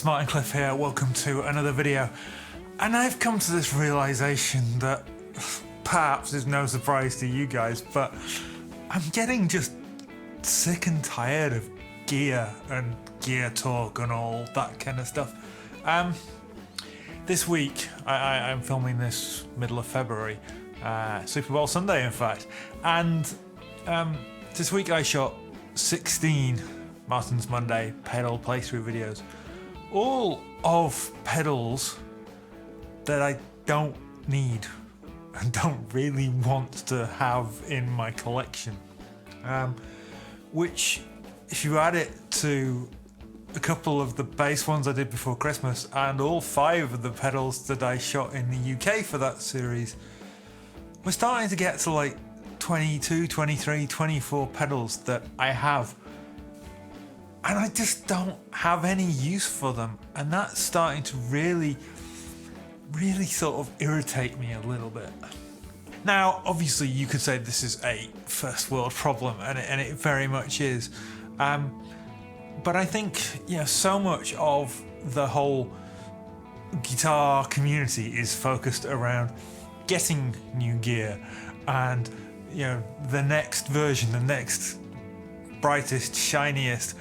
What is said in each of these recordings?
Martin Cliffe here, welcome to another video. And I've come to this realization that perhaps is no surprise to you guys, but I'm getting just sick and tired of gear and gear talk and all that kind of stuff. This week, I'm filming this middle of February, Super Bowl Sunday in fact, and this week I shot 16 Martin's Monday pedal playthrough videos, all of pedals that I don't need and don't really want to have in my collection, which if you add it to a couple of the bass ones I did before Christmas and all 5 of the pedals that I shot in the UK for that series, we're starting to get to like 22, 23, 24 pedals that I have, and I just don't have any use for them, and that's starting to really sort of irritate me a little bit. Now, obviously you could say this is a first world problem, and it very much is, but I think, you know, so much of the whole guitar community is focused around getting new gear and, you know, the next version, the next brightest, shiniest,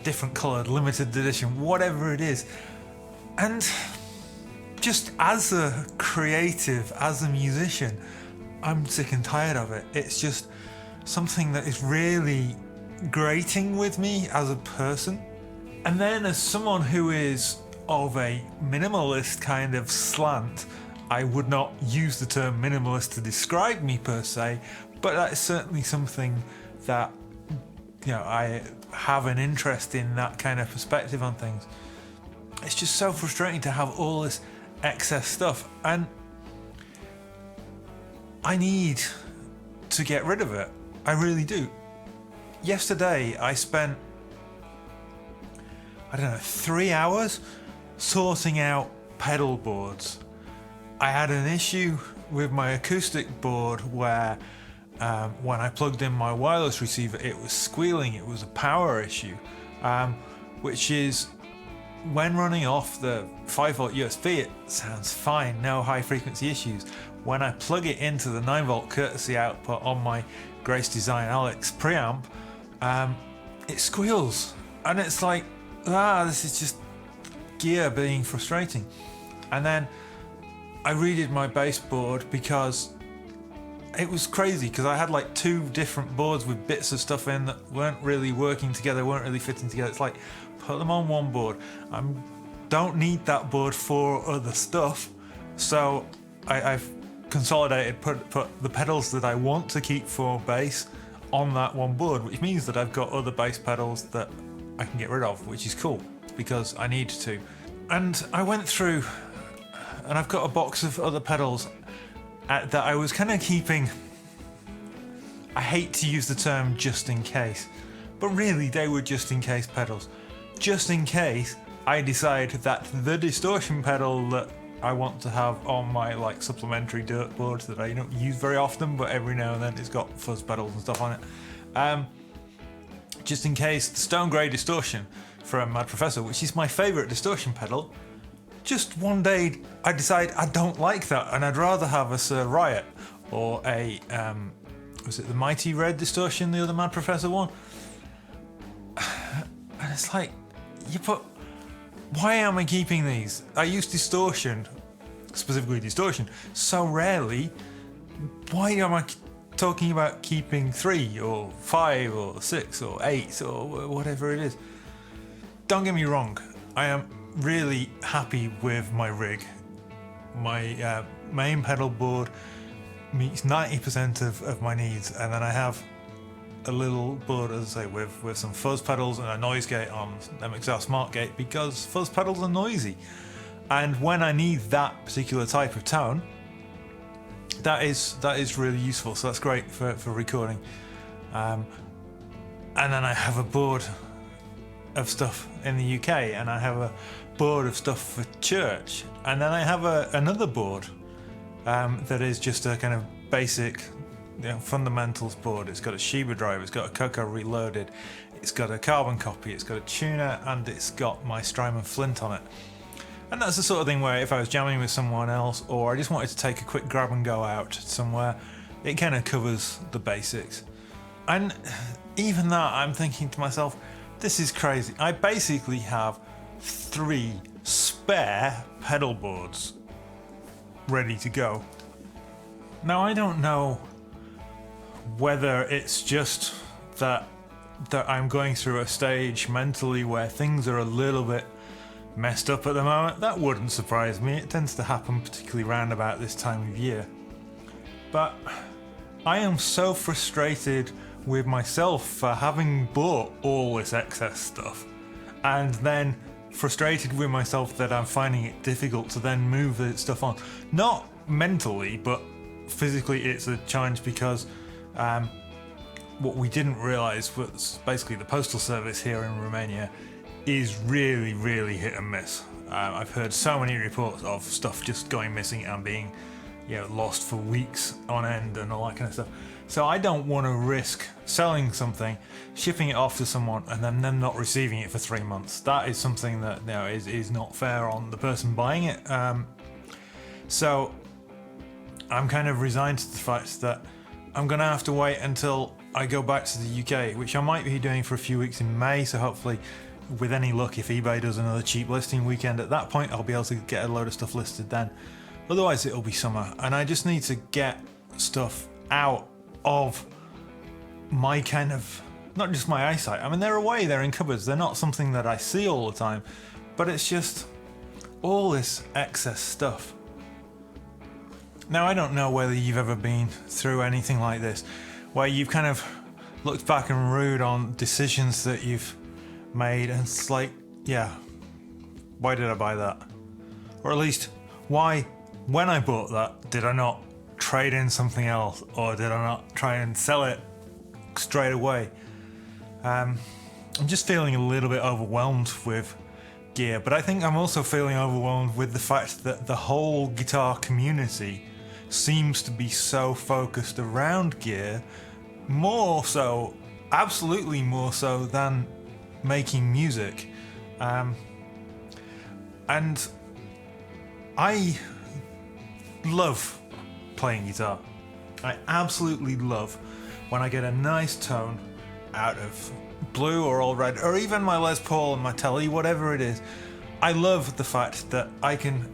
different coloured, limited edition, whatever it is. And just as a creative, as a musician, I'm sick and tired of it. It's just something that is really grating with me as a person. And then as someone who is of a minimalist kind of slant, I would not use the term minimalist to describe me per se, but that is certainly something that, you know, I have an interest in, that kind of perspective on things. It's just so frustrating to have all this excess stuff, and I need to get rid of it. I really do. Yesterday I spent, I don't know, 3 hours sorting out pedal boards. I had an issue with my acoustic board where when I plugged in my wireless receiver it was squealing. It was a power issue, which is, when running off the 5V USB it sounds fine, no high frequency issues. When I plug it into the 9V courtesy output on my Grace Design Alex preamp, it squeals, and it's like, this is just gear being frustrating. And then I redid my bass board because it was crazy, because I had like 2 different boards with bits of stuff in that weren't really working together, weren't really fitting together. It's like, put them on one board. I don't need that board for other stuff, so I've consolidated, put the pedals that I want to keep for bass on that one board, which means that I've got other bass pedals that I can get rid of, which is cool because I need to. And I went through and I've got a box of other pedals that I was kind of keeping. I hate to use the term just in case, but really they were just in case pedals. Just in case I decide that the distortion pedal that I want to have on my like supplementary dirt board that I don't use very often, but every now and then it's got fuzz pedals and stuff on it. Just in case the Stone Grey distortion from Mad Professor, which is my favourite distortion pedal, just one day I decide I don't like that and I'd rather have a Sir Riot or a was it the Mighty Red distortion, the other Mad Professor one? And it's like, why am I keeping these? I use distortion, specifically distortion, so rarely. Why am I talking about keeping 3 or 5 or 6 or 8 or whatever it is? Don't get me wrong, I am really happy with my rig. My main pedal board meets 90% of my needs, and then I have a little board, as I say, with some fuzz pedals and a noise gate on MXR Smart Gate, because fuzz pedals are noisy, and when I need that particular type of tone, that is really useful. So that's great for recording. And then I have a board of stuff in the UK, and I have a board of stuff for church, and then I have another board that is just a kind of basic, you know, fundamentals board. It's got a Sheba driver, it's got a Coco Reloaded, it's got a carbon copy, it's got a tuner, and it's got my Strymon Flint on it. And that's the sort of thing where if I was jamming with someone else, or I just wanted to take a quick grab and go out somewhere, it kind of covers the basics. And even that, I'm thinking to myself, this is crazy. I basically have 3 spare pedal boards ready to go. Now, I don't know whether it's just that I'm going through a stage mentally where things are a little bit messed up at the moment. That wouldn't surprise me. It tends to happen particularly round about this time of year. But I am so frustrated with myself for having bought all this excess stuff, and then frustrated with myself that I'm finding it difficult to then move the stuff on. Not mentally, but physically it's a challenge because what we didn't realise was basically the postal service here in Romania is really, really hit and miss. I've heard so many reports of stuff just going missing and being lost for weeks on end and all that kind of stuff. So I don't want to risk selling something, shipping it off to someone, and then them not receiving it for 3 months. That is something that is not fair on the person buying it. So I'm kind of resigned to the fact that I'm going to have to wait until I go back to the UK, which I might be doing for a few weeks in May. So hopefully, with any luck, if eBay does another cheap listing weekend at that point, I'll be able to get a load of stuff listed then. Otherwise, it'll be summer, and I just need to get stuff out of my kind of, not just my eyesight. I mean, they're away, they're in cupboards, they're not something that I see all the time, but it's just all this excess stuff. Now, I don't know whether you've ever been through anything like this, where you've kind of looked back and rued on decisions that you've made, and it's like, yeah, why did I buy that? Or at least, why, when I bought that, did I not trade in something else, or did I not try and sell it straight away? I'm just feeling a little bit overwhelmed with gear, but I think I'm also feeling overwhelmed with the fact that the whole guitar community seems to be so focused around gear, more so, absolutely more so than making music. And I love playing guitar. I absolutely love when I get a nice tone out of blue or all red, or even my Les Paul and my Telly, whatever it is. I love the fact that I can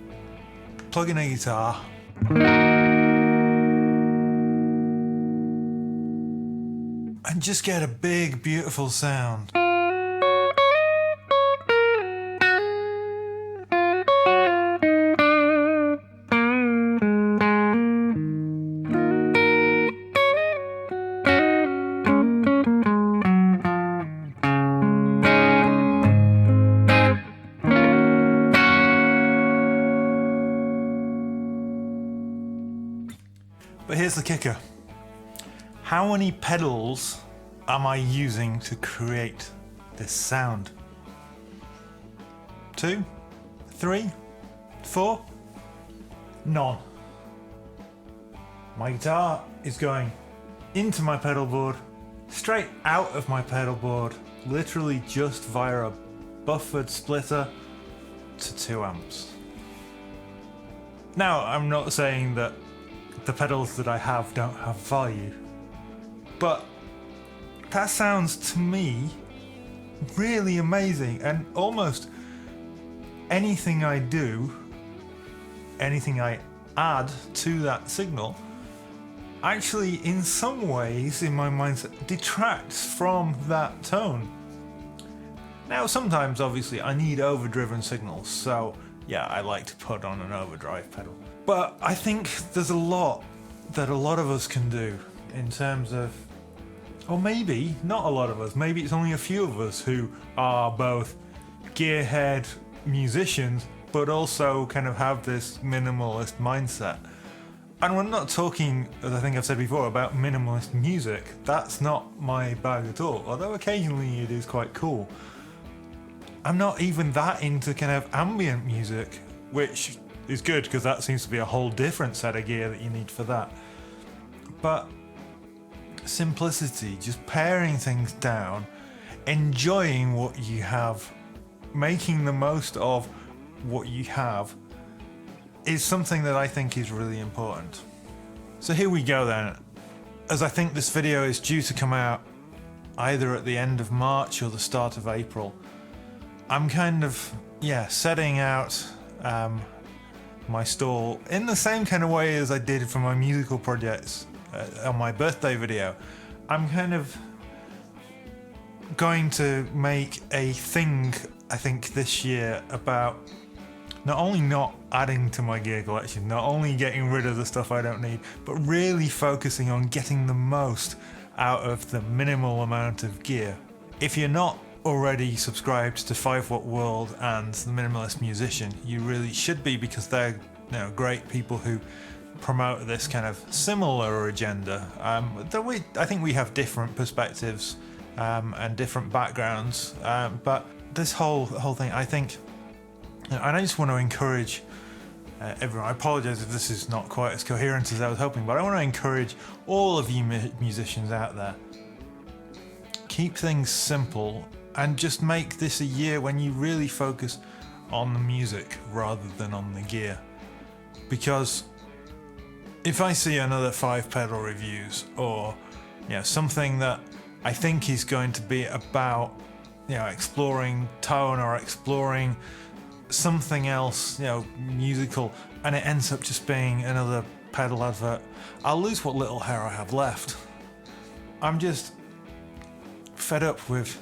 plug in a guitar and just get a big, beautiful sound. But here's the kicker. How many pedals am I using to create this sound? 2? 3? 4? None. My guitar is going into my pedal board, straight out of my pedal board, literally just via a buffered splitter to 2 amps. Now, I'm not saying that the pedals that I have don't have value, but that sounds to me really amazing, and almost anything I do, anything I add to that signal, actually in some ways in my mindset detracts from that tone. Now sometimes obviously I need overdriven signals, so yeah, I like to put on an overdrive pedal. But I think there's a lot that a lot of us can do in terms of, or maybe not a lot of us, maybe it's only a few of us who are both gearhead musicians but also kind of have this minimalist mindset. And we're not talking, as I think I've said before, about minimalist music. That's not my bag at all, although occasionally it is quite cool. I'm not even that into kind of ambient music, which is good because that seems to be a whole different set of gear that you need for that. But simplicity, just paring things down enjoying what you have, making the most of what you have, is something that I think is really important. So here we go then. As I think this video is due to come out either at the end of March or the start of April, I'm kind of, setting out my stall in the same kind of way as I did for my musical projects on my birthday video. I'm kind of going to make a thing, I think, this year about not only not adding to my gear collection, not only getting rid of the stuff I don't need, but really focusing on getting the most out of the minimal amount of gear. If you're not already subscribed to 5 Watt World and The Minimalist Musician, you really should be, because they're great people who promote this kind of similar agenda. I think we have different perspectives and different backgrounds, but this whole thing, I think, and I just want to encourage everyone. I apologize if this is not quite as coherent as I was hoping, but I want to encourage all of you musicians out there. Keep things simple and just make this a year when you really focus on the music rather than on the gear. Because if I see another 5 pedal reviews, or something that I think is going to be about exploring tone or exploring something else musical, and it ends up just being another pedal advert, I'll lose what little hair I have left. I'm just fed up with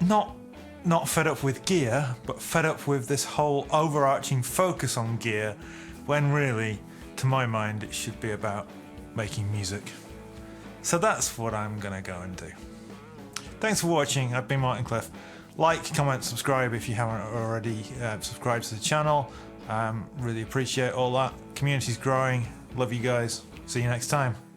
not fed up with gear, but fed up with this whole overarching focus on gear, when really, to my mind, it should be about making music. So that's what I'm gonna go and do. Thanks for watching. I've been Martin Cliffe. Like, comment, subscribe if you haven't already subscribed to the channel. Really appreciate all that. Community's growing. Love you guys. See you next time.